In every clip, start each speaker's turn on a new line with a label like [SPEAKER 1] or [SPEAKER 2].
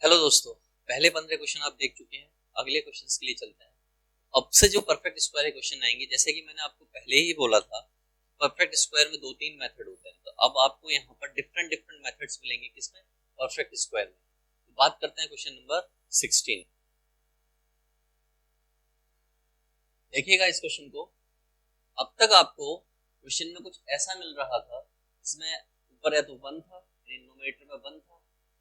[SPEAKER 1] Hello दोस्तों, पहले 15 question आप देख चुके हैं। अगले क्वेश्चंस के लिए चलते हैं। अब से जो परफेक्ट स्क्वायर के क्वेश्चन आएंगे, जैसे कि मैंने आपको पहले ही बोला था, परफेक्ट स्क्वायर में दो तीन मेथड होते हैं। तो अब आपको यहाँ पर डिफरेंट डिफरेंट मेथड्स मिलेंगे। किसमें? परफेक्ट स्क्वायर में। तो बात करते हैं क्वेश्चन नंबर 16। देखिएगा इस क्वेश्चन को। अब तक आपको क्वेश्चन में कुछ ऐसा मिल रहा था, इसमें ऊपर या तो 1 था, न्यूमरेटर में 1 था।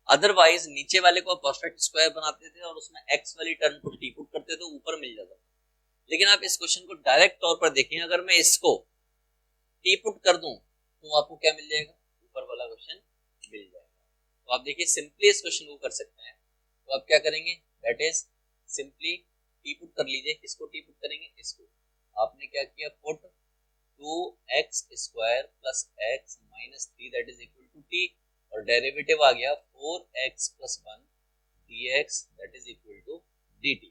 [SPEAKER 1] अदरवाइज नीचे वाले को परफेक्ट स्क्वायर बनाते थे और उसमें एक्स वाली टर्म को टी पुट करते तो ऊपर मिल जाता था। लेकिन आप इस क्वेश्चन को डायरेक्ट तौर पर देखें, अगर मैं इसको टी पुट कर दूं तो आपको क्या मिल जाएगा? ऊपर वाला क्वेश्चन मिल जाएगा। तो आप देखिए सिंपली इस क्वेश्चन को कर सकते हैं। तो आप क्या करेंगे? That is simply T put कर लीजिए। किसको टी पुट करेंगे? इसको। आपने क्या किया? Put 2x square plus x minus 3 that is equal to t, और डेरिवेटिव आ गया 4x plus 1 dx that is equal to dt।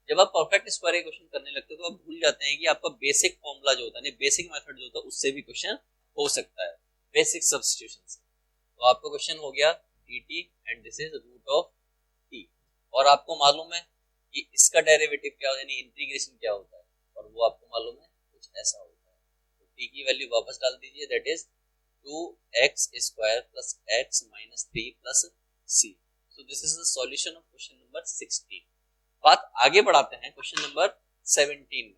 [SPEAKER 1] जब आप परफेक्ट स्क्वायर के क्वेश्चन करने लगते हो तो आप भूल जाते हैं कि आपका बेसिक फॉर्मूला जो होता है, बेसिक मेथड जो होता है, उससे भी क्वेश्चन हो सकता है, बेसिक सब्स्टिट्यूशन से। तो आपका क्वेश्चन हो गया dt and this is root of t। और आपको मालूम है कि इसका डेरिवेटिव क्या, यानी इंटीग्रेशन क्या होता है, और वो आपको मालूम है कुछ ऐसा होता है। तो t की वैल्यू वापस डाल दीजिए, that is 2x square plus x minus 3 plus c। So this is the solution of question number 16। बात आगे बढ़ाते हैं क्वेश्चन नंबर 17 में।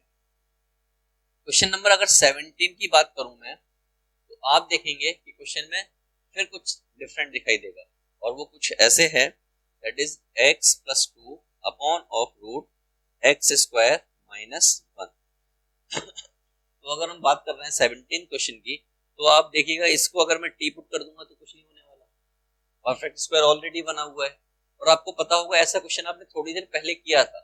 [SPEAKER 1] क्वेश्चन नंबर अगर 17 की बात करूं मैं, तो आप देखेंगे कि क्वेश्चन में फिर कुछ डिफरेंट दिखाई देगा, और वो कुछ ऐसे है, that is x plus 2 upon of root x square minus 1। तो अगर हम बात कर रहे हैं 17 क्वेश्चन की, तो आप देखिएगा इसको अगर मैं टी पुट कर दूंगा तो कुछ नहीं होने वाला। परफेक्ट स्क्वायर ऑलरेडी बना हुआ है, और आपको पता होगा ऐसा क्वेश्चन आपने थोड़ी देर पहले किया था।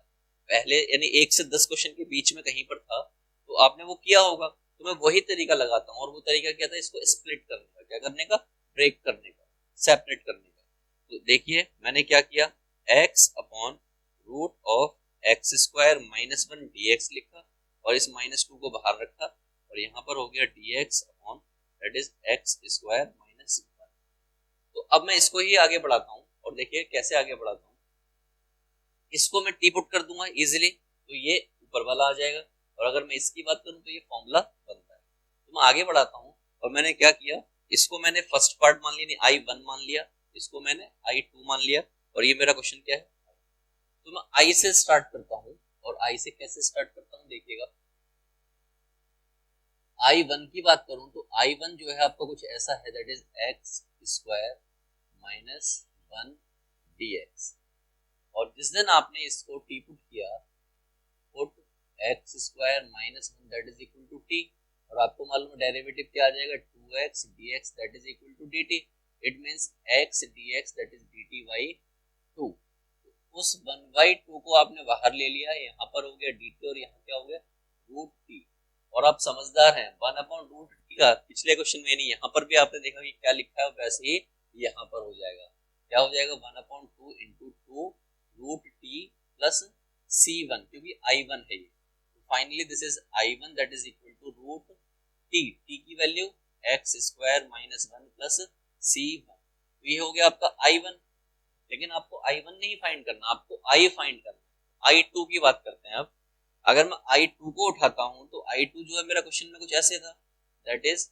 [SPEAKER 1] पहले यानी 1 से 10 क्वेश्चन के बीच में कहीं पर था, तो आपने वो किया होगा। तो मैं वही तरीका लगाता हूँ, और वो तरीका क्या था? इसको स्प्लिट करने का। क्या करने का? ब्रेक करने का, सेपरेट करने का। तो देखिए मैंने क्या किया, x upon root of x square minus 1 dx लिखा, और इस माइनस 2 को बाहर रखा, और यहाँ पर हो गया dx upon that is x square minus 1। तो अब मैं इसको ही आगे बढ़ाता हूँ, और देखिए कैसे आगे बढ़ाता हूँ। इसको मैं टी पुट कर दूंगा इजीली, तो ये ऊपर वाला आ जाएगा, और अगर मैं इसकी बात करूं तो ये फॉर्मूला बनता है। तो मैं आगे बढ़ाता हूँ, और मैंने क्या किया, इसको मैंने फर्स्ट पार्ट मान लिया, I1 मान लिया, इसको मैंने I2 मान लिया, और ये मेरा क्वेश्चन क्या है? तो मैं I से स्टार्ट करता हूँ, और I से कैसे स्टार्ट करता हूँ देखिएगा। I1 की बात करूं तो I1 जो है आपका कुछ ऐसा है, that is x square minus 1 dx। और जिस दिन आपने इसको टी पुट किया, put x square minus 1 that is equal to t, और आपको मालूम है डेरिवेटिव क्या आ जाएगा? 2x dx that is equal to dt। It means x dx that is dt by 2। उस 1/2 को आपने बाहर ले लिया, यहाँ पर हो गया dt, और यहाँ क्या हो गया? Root t. और आप समझदार हैं, 1 अपॉन रूट टी का पिछले क्वेश्चन में नहीं, यहाँ पर भी आपने देखा कि क्या लिखा है, वैसे ही यहाँ पर हो जाएगा। क्या हो जाएगा? 1 upon 2 into 2 root t plus C1, क्योंकि I1 है ये। Finally this is I1 that is equal to root t. T की वैल्यू x square minus 1 plus C1। तो ये हो गया आपका I1। लेकिन आपको I1 नहीं फाइंड करना, आपको I फाइंड करना। I2 की बात करते हैं अब। अगर मैं I2 को उठाता हूं, तो I2 जो है मेरा क्वेश्चन में कुछ ऐसे था, that is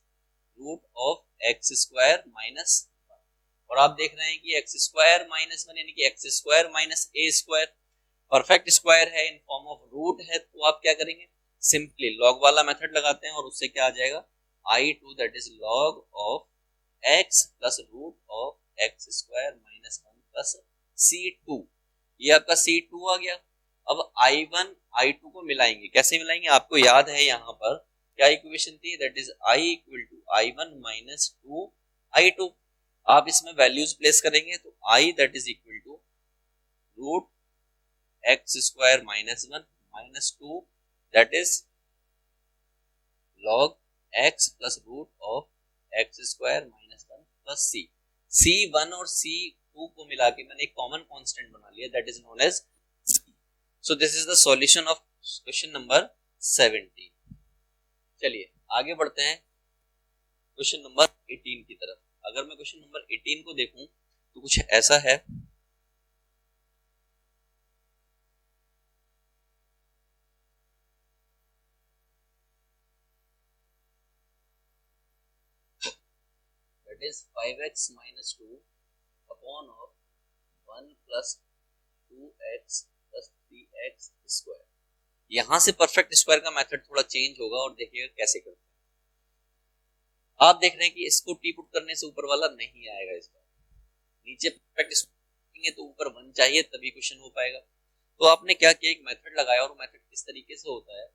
[SPEAKER 1] root of x square minus 1। और आप देख रहे हैं कि एक्स स्क्वायर माइनस 1 यानी कि एक्स स्क्वायर माइनस ए स्क्वायर परफेक्ट स्क्वायर है, इन फॉर्म ऑफ रूट है। तो आप क्या करेंगे? सिंपली लॉग वाला मेथड लगाते हैं, और उससे क्या आ जाएगा? I2 that is log of x plus root of x square minus 1 plus C2। ये आपका C2 आ गया। अब I1 I2 को मिलाएंगे। कैसे मिलाएंगे? आपको याद है यहाँ पर क्या इक्वेशन थी, that is I equal to I1 minus 2 I2। आप इसमें वैल्यूज प्लेस करेंगे, तो I that is equal to root x square minus 1 minus 2 that is log x plus root of x square minus 1 plus C। C1 और C2 को मिला के मैंने एक कॉमन कांस्टेंट बना लिया, that is known as C। So this is the solution of question number 17। चलिए आगे बढ़ते हैं क्वेश्चन नंबर 18 की तरफ। अगर मैं क्वेश्चन नंबर 18 को देखूं तो कुछ ऐसा है, is 5x minus 2 upon of 1 plus 2x plus 3x square. यहां से परफेक्ट स्क्वायर का मेथड थोड़ा चेंज होगा और देखिएगा कैसे करते हैं। आप देख रहे हैं कि इसको टी पुट करने से ऊपर वाला नहीं आएगा, इस बार नीचे परफेक्ट स्क्वायर तो ऊपर 1 चाहिए तभी क्वेश्चन हो पाएगा। तो आपने क्या किया, एक मेथड लगाया, और मेथड किस तरीके से होता है,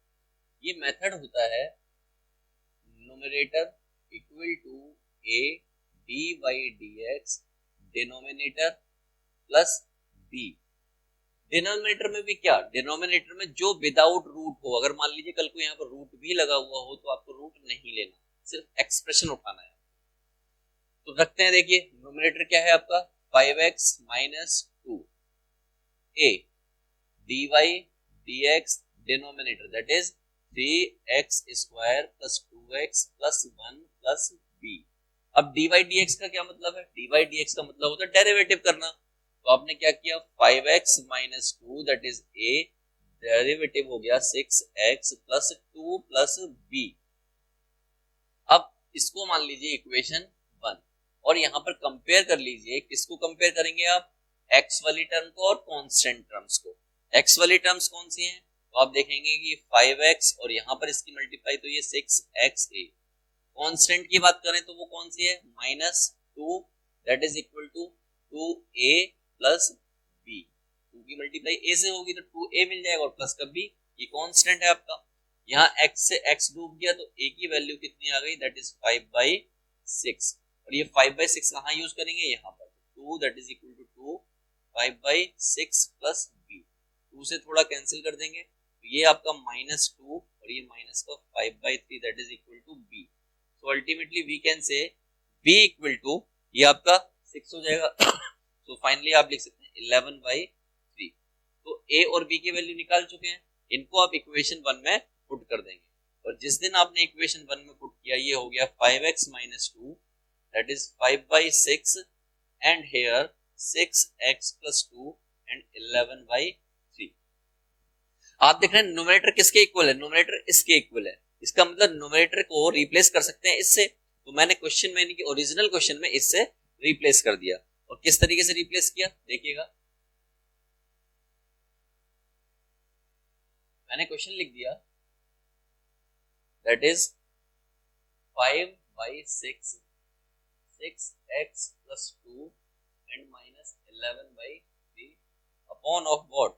[SPEAKER 1] ये मेथड होता है numerator equal to a dy dx denominator plus b। Denominator में भी क्या, डिनोमिनेटर में जो विदाउट रूट हो, अगर मान लीजिए कल को यहाँ पर रूट भी लगा हुआ हो तो आपको रूट नहीं लेना, सिर्फ एक्सप्रेशन उठाना है। तो रखते हैं, देखिए न्यूमरेटर क्या है आपका 5x minus 2 a dy dx denominator that is 3x square plus 2x plus 1 plus b। अब dy dx का क्या मतलब है, dy dx का मतलब होता है डेरिवेटिव करना। तो आपने क्या किया 5x minus 2 that is a, derivative हो गया 6x प्लस 2 प्लस b। अब इसको मान लीजिए इक्वेशन 1 और यहां पर कंपेयर कर लीजिए, किसको कंपेयर करेंगे आप, x वाली टर्म को और कांस्टेंट टर्म्स को। x वाली टर्म्स कौन सी हैं, तो आप देखेंगे कि 5x और यहां पर इसकी मल्टीप्लाई तो ये 6xa। कांस्टेंट की बात करें तो वो कौन सी है minus 2 that is equal to 2a plus b। 2 की मल्टीप्लाई a से होगी तो 2a मिल जाएगा और प्लस का b, ये कांस्टेंट है आपका। यहाँ x से x डूब गया तो a की वैल्यू कितनी आ गई, दैट इज 5/6। और ये 5/6 कहाँ यूज करेंगे, यहाँ पर 2 that is equal to 2 5/6 plus b। 2 से थोड़ा कैंसिल कर देंगे तो ये आपका -2 और ये माइनस का 5/3 that is equal to b। So ultimately we can say b equal to ये आपका 6 हो जाएगा। सो फाइनली आप लिख सकते हैं 11/3। तो a और b की वैल्यू निकाल चुके हैं, इनको आप इक्वेशन 1 में पुट कर देंगे। और जिस दिन आपने इक्वेशन 1 में पुट किया ये हो गया 5x minus 2 that is 5/6 and here 6x plus 2 and 11/3। आप देख रहे हैं न्यूमरेटर किसके इक्वल है, न्यूमरेटर इसके इक्वल है। इसका मतलब न्यूमरेटर को रिप्लेस कर सकते हैं इससे। तो मैंने क्वेश्चन में कि ओरिजिनल क्वेश्चन में इससे रिप्लेस कर दिया। और किस तरीके से रिप्लेस किया देखिएगा, मैंने क्वेश्चन लिख दिया that is 5/6 6x plus 2 and minus 11/3 upon of what,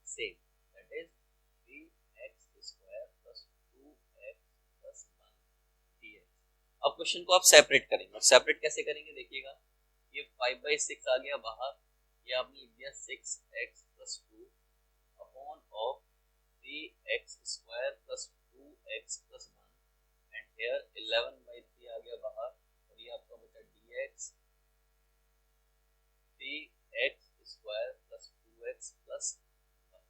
[SPEAKER 1] same, that is 3x square plus 2x plus 1 dx। अब क्वेश्चन को आप सेपरेट करेंगे, और सेपरेट कैसे करेंगे देखिएगा, ये 5/6 आ गया बाहर, ये आपने लिख दिया 6x plus 2 upon of 3x square plus 2x plus 1 and here 11/3 आ गया बाहर, और ये आपका बचा dx 3x square plus 2x plus 1।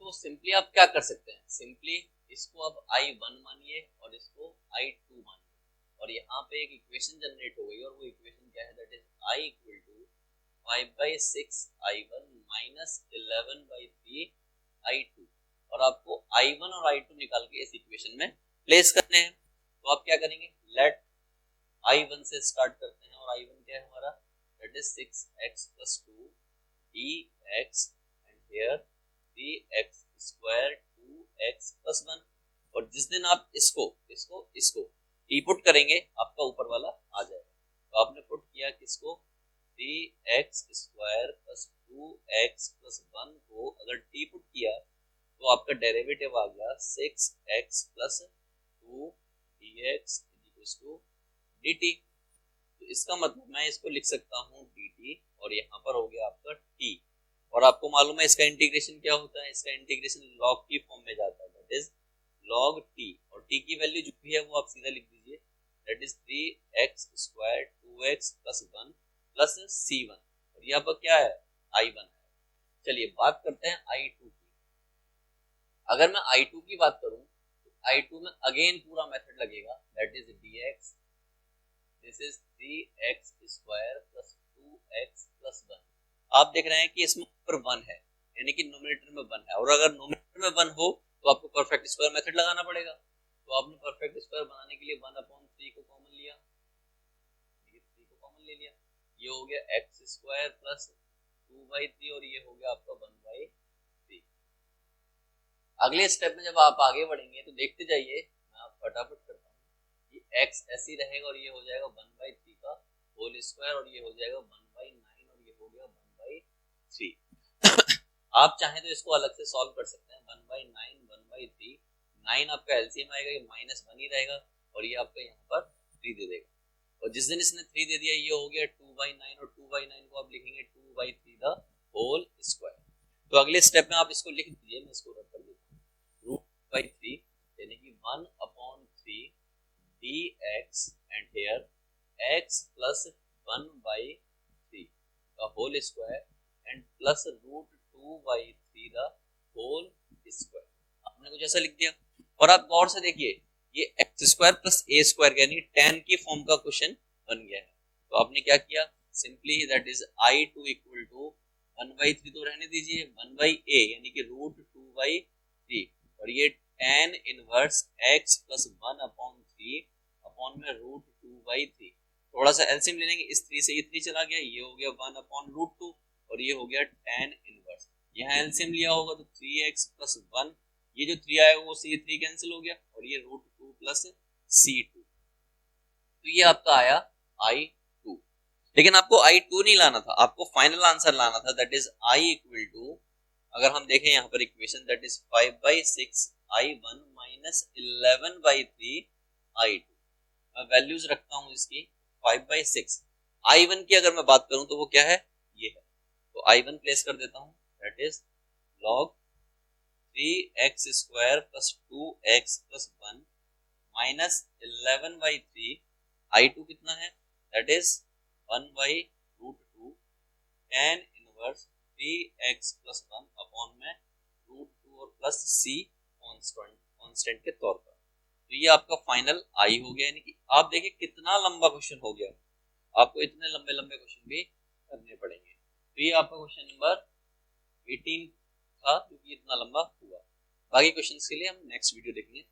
[SPEAKER 1] तो सिंपली आप क्या कर सकते हैं, सिंपली इसको अब I1 मानिए और इसको I2 मानिए, और यहाँ पे एक इक्वेशन जनरेट हो गई, और वो इक्वेशन क्या है, that is I equal to 5/6 I1 minus 11/3 I2। और आपको I1 और I2 निकाल के इस इक्वेशन में प्लेस करने हैं। तो आप क्या करेंगे, लेट I1 से स्टार्ट करते हैं, और I1 क्या है हमारा, that is 6x plus 2 dx and here 3x square 2x plus 1। और जिस दिन आप इसको पुट करेंगे आपका ऊपर वाला आ जाएगा। तो आपने पुट किया किसको, 3x square plus 2x plus 1 को अगर टी पुट किया तो आपका डेरिवेटिव आ गया 6x plus 2 dx equals to dt। तो इसका मतलब मैं इसको लिख सकता हूँ dt, और यहाँ पर हो गया आपका t। और आपको मालूम है इसका इंटीग्रेशन क्या होता है, इसका इंटीग्रेशन log की फॉर्म में जाता है, दैट इज log t। और t की वैल्यू जो भी है वो आप सीधा लिख दीजिए, that is 3x square 2x plus 1 plus c1, और यहाँ पर क्या है I1 है। चलिए बात करते हैं I2 की। अगर मैं I2 की बात करूं तो I2 में अगेन पूरा मेथड लगेगा, that is dx this is 3x square plus 2x plus 1। आप देख रहे हैं कि इसमें ऊपर 1 है, यानी कि न्यूमरेटर में 1 है, और अगर न्यूमरेटर में 1 हो तो आपको परफेक्ट स्क्वायर मेथड लगाना पड़ेगा। तो आपने परफेक्ट स्क्वायर बनाने के लिए 1/3 को कॉमन लिया, ले लिया, ये हो गया एक्स स्क्वायर प्लस 2/3 और ये हो गया आपका 1/3। अगले स्टेप में जब आप आगे बढ़ेंगे तो देखते जाइए, मैं आप फटाफट करता हूँ, ये एक्स ऐसे ही रहेगा और ये हो जाएगा 1/3 का होल स्क्वायर और ये हो जाएगा 1/9 और ये हो गया 1/3। आप चाहें तो इसको अलग से सॉल्व कर सकते हैं, 1/9 1/3, 9 आपका एलसीएम आएगा, ये -1 ही रहेगा और ये आपका यहाँ पर 3 दे देगा, और जिस दिन इसने 3 दे दिया ये हो गया 2/9 और 2/9 को आप लिखेंगे 2/3 द होल स्क्वायर। तो अगले स्टेप में आप इसको लिख दीजिए, मैं इसको रख कर देता हूँ, √3 यानी कि 1/3 dx and here x plus 1/3 the whole square and plus √2/3 the whole square. आपने कुछ ऐसा लिख दिया, और आप गौर से देखिए ये x square plus a square यानी tan की फॉर्म का क्वेश्चन बन गया है। तो आपने क्या किया, simply that is I2 equal to 1/3 तो रहने दीजिए, 1/a यानी कि √2/3 और ये tan inverse x plus 1/3 upon में √2/3। थोड़ा सा एलसीएम ले लेंगे, इस 3 से ये 3 चला गया, ये हो गया 1/√2 और ये हो गया tan इनवर्स। यहाँ एलसीएम लिया होगा तो 3x प्लस 1, ये जो 3 आएगा वो से 3 कैंसिल हो गया और ये √2 प्लस c2, तो ये आपका आया I2। लेकिन आपको I2 नहीं लाना था, आपको फाइनल आंसर लाना था, that is I equal to, अगर हम देखें यहाँ पर equation, that is 5/6 I1 minus 11/3 I2। मैं वैल्यूज रखता हूँ इसकी, 5/6 I1 की अगर मैं बात करूं तो वो क्या है, ये है, तो I1 प्लेस कर देता हूं, that is log 3x square plus 2x plus 1 minus 11/3 I2 कितना है, that is 1/√2 tan inverse 3x plus 1 upon में √2 और प्लस c कांस्टेंट के तौर पर। तो ये आपका फाइनल आई हो गया, यानी कि आप देखिए कितना लंबा क्वेश्चन हो गया, आपको इतने लंबे लंबे क्वेश्चन भी करने पड़ेंगे। तो ये आपका क्वेश्चन नंबर 18 था, क्योंकि इतना लंबा हुआ। बाकी क्वेश्चंस के लिए हम नेक्स्ट वीडियो देखेंगे।